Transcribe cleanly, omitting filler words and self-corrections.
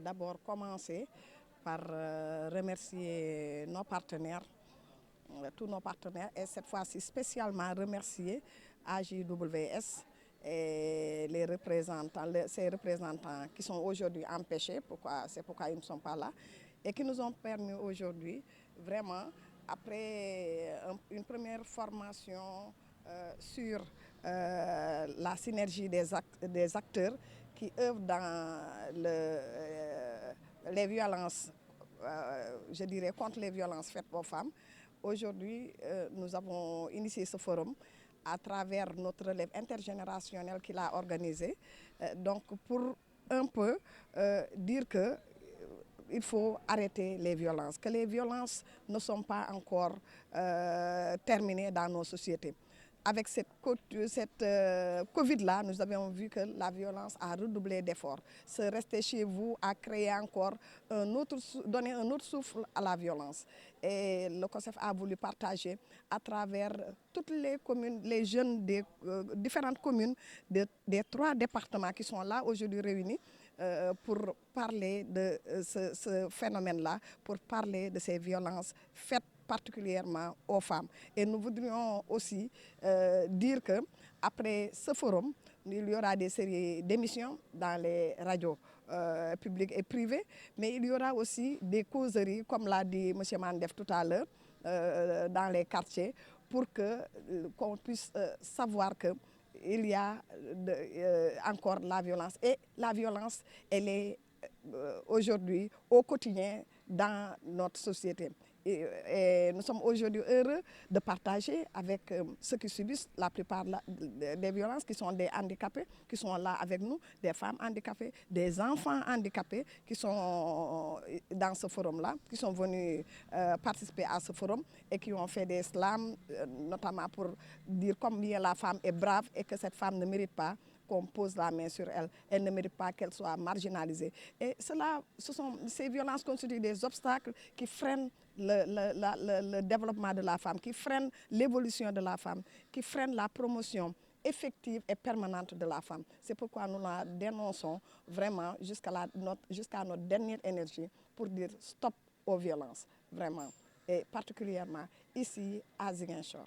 d'abord commencer par remercier nos partenaires, tous nos partenaires, et cette fois-ci spécialement remercier AJWS et ces représentants qui sont aujourd'hui empêchés, c'est pourquoi ils ne sont pas là, et qui nous ont permis aujourd'hui, vraiment, après une première formation sur la synergie des acteurs qui œuvrent dans les violences, je dirais, contre les violences faites aux femmes. Aujourd'hui, nous avons initié ce forum à travers notre relève intergénérationnelle qu'il a organisé. Donc, pour un peu dire que il faut arrêter les violences, que les violences ne sont pas encore terminées dans nos sociétés. Avec cette Covid-là, nous avons vu que la violence a redoublé d'efforts. Se rester chez vous a créé encore donné un autre souffle à la violence. Et le COSEF a voulu partager à travers toutes les communes, les jeunes des différentes communes des 3 départements qui sont là aujourd'hui réunis pour parler de ce phénomène-là, pour parler de ces violences faites particulièrement aux femmes. Et nous voudrions aussi dire qu'après ce forum, il y aura des séries d'émissions dans les radios publiques et privées, mais il y aura aussi des causeries, comme l'a dit M. Mandef tout à l'heure, dans les quartiers, pour qu'on puisse savoir qu'il y a encore la violence. Et la violence, elle est aujourd'hui au quotidien dans notre société. Et nous sommes aujourd'hui heureux de partager avec ceux qui subissent la plupart des violences, qui sont des handicapés, qui sont là avec nous, des femmes handicapées, des enfants handicapés qui sont dans ce forum-là, qui sont venus participer à ce forum et qui ont fait des slams, notamment pour dire combien la femme est brave et que cette femme ne mérite pas qu'on pose la main sur elle. Elle ne mérite pas qu'elle soit marginalisée. Et ces violences constituent des obstacles qui freinent le développement de la femme, qui freinent l'évolution de la femme, qui freinent la promotion effective et permanente de la femme. C'est pourquoi nous la dénonçons vraiment jusqu'à notre dernière énergie pour dire stop aux violences, vraiment, et particulièrement ici à Ziguinchor.